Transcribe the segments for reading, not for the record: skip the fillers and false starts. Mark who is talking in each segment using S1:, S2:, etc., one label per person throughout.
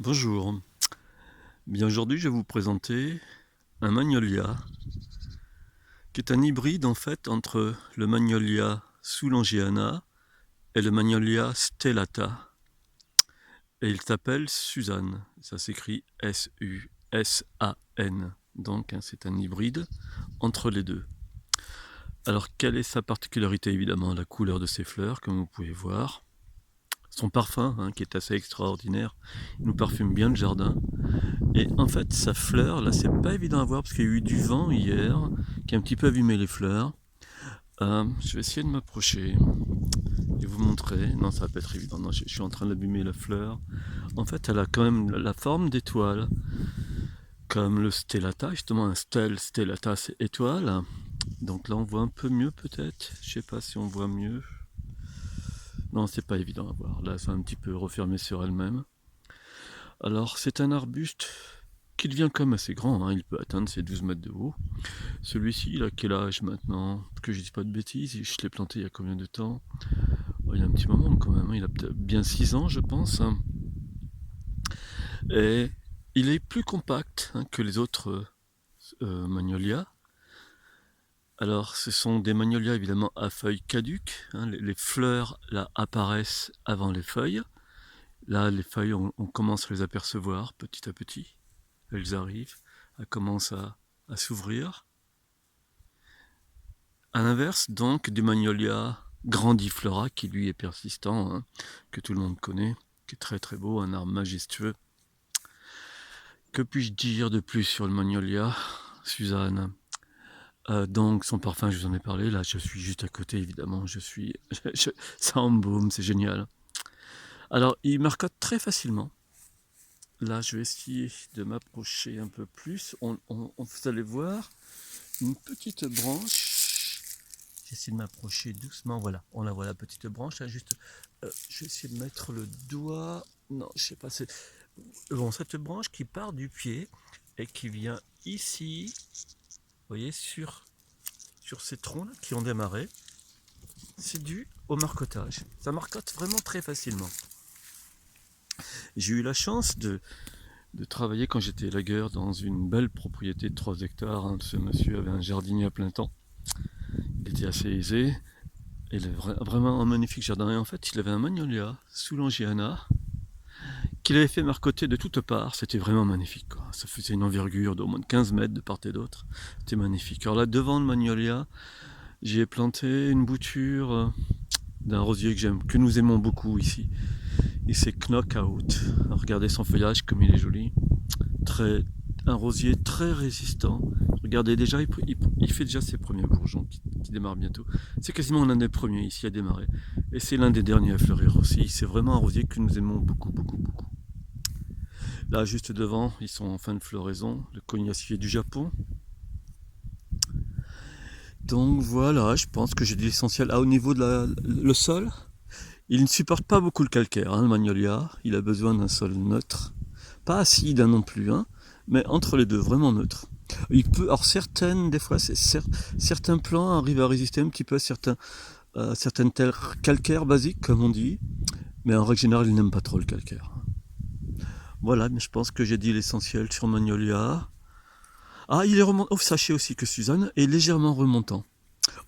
S1: Bonjour, bien aujourd'hui je vais vous présenter un magnolia qui est un hybride en fait entre le magnolia soulangeana et le magnolia stellata, et il s'appelle Suzanne, ça s'écrit S-U-S-A-N, donc c'est un hybride entre les deux. Alors quelle est sa particularité? Évidemment la couleur de ses fleurs, comme vous pouvez voir, son parfum qui est assez extraordinaire, il nous parfume bien le jardin. Et en fait, sa fleur, là, c'est pas évident à voir parce qu'il y a eu du vent hier qui a un petit peu abîmé les fleurs. Je vais essayer de m'approcher et vous montrer. Non, ça va pas être évident. Non, je suis en train d'abîmer la fleur. En fait, elle a quand même la forme d'étoile, comme le stellata. Justement, un stellata, c'est étoile. Donc là, on voit un peu mieux peut-être. Je sais pas si on voit mieux. Non, c'est pas évident à voir. Là, c'est un petit peu refermé sur elle-même. Alors, c'est un arbuste qui devient comme assez grand, il peut atteindre ses 12 mètres de haut. Celui-ci, il a quel âge maintenant? Que je dise pas de bêtises, je l'ai planté il y a combien de temps? Il y a un petit moment quand même, il a peut-être bien 6 ans je pense. Et il est plus compact que les autres magnolias. Alors ce sont des magnolias évidemment à feuilles caduques, les fleurs là apparaissent avant les feuilles. Là les feuilles on commence à les apercevoir petit à petit. Elles arrivent, elles commencent à s'ouvrir. À l'inverse donc du magnolia grandiflora qui lui est persistant, que tout le monde connaît, qui est très très beau, un arbre majestueux. Que puis-je dire de plus sur le magnolia, Suzanne? Donc son parfum, je vous en ai parlé, là je suis juste à côté évidemment, ça embaume, c'est génial. Alors il marcotte très facilement. Là je vais essayer de m'approcher un peu plus, vous allez voir une petite branche. J'essaie de m'approcher doucement, voilà, on la voit la petite branche, là, juste, je vais essayer de mettre le doigt, non, je sais pas, c'est, bon, cette branche qui part du pied et qui vient ici, vous voyez, sur ces troncs là qui ont démarré, c'est dû au marcottage, ça marcotte vraiment très facilement. J'ai eu la chance de travailler quand j'étais élagueur dans une belle propriété de 3 hectares, ce monsieur avait un jardinier à plein temps, il était assez aisé. Il est vraiment un magnifique jardin. Et en fait, il avait un magnolia soulangeana qu'il avait fait marcotter de toutes parts. C'était vraiment magnifique, quoi. Ça faisait une envergure d'au moins de 15 mètres de part et d'autre. C'était magnifique. Alors là, devant le magnolia, j'ai planté une bouture d'un rosier que nous aimons beaucoup ici. Et c'est Knockout. Regardez son feuillage comme il est joli. Un rosier très résistant. Regardez déjà, il fait déjà ses premiers bourgeons qui démarrent bientôt. C'est quasiment l'un des premiers ici à démarrer. Et c'est l'un des derniers à fleurir aussi. C'est vraiment un rosier que nous aimons beaucoup, beaucoup, beaucoup. Là, juste devant, ils sont en fin de floraison. Le cognacier du Japon. Donc voilà, je pense que j'ai dit l'essentiel. Au niveau de le sol, il ne supporte pas beaucoup le calcaire, le magnolia. Il a besoin d'un sol neutre. Pas acide non plus, mais entre les deux, vraiment neutre. Alors des fois, certains plants arrivent à résister un petit peu à certaines terres calcaires basiques, comme on dit, mais en règle générale, ils n'aiment pas trop le calcaire. Voilà, mais je pense que j'ai dit l'essentiel sur Magnolia. Ah, il est remontant. Oh, sachez aussi que Suzanne est légèrement remontant.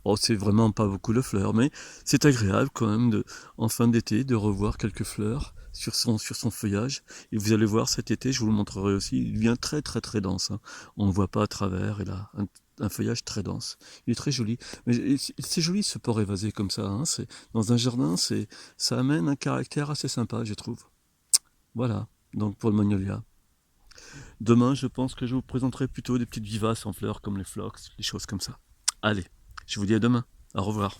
S1: Oh, c'est vraiment pas beaucoup de fleurs, mais c'est agréable quand même en fin d'été de revoir quelques fleurs sur son feuillage. Et vous allez voir cet été, je vous le montrerai aussi, il devient très très très dense. On ne voit pas à travers, il a un feuillage très dense. Il est très joli. Mais c'est joli ce port évasé comme ça. Dans un jardin, ça amène un caractère assez sympa, je trouve. Voilà, donc pour le magnolia. Demain, je pense que je vous présenterai plutôt des petites vivaces en fleurs comme les phlox, les choses comme ça. Allez, je vous dis à demain. Au revoir.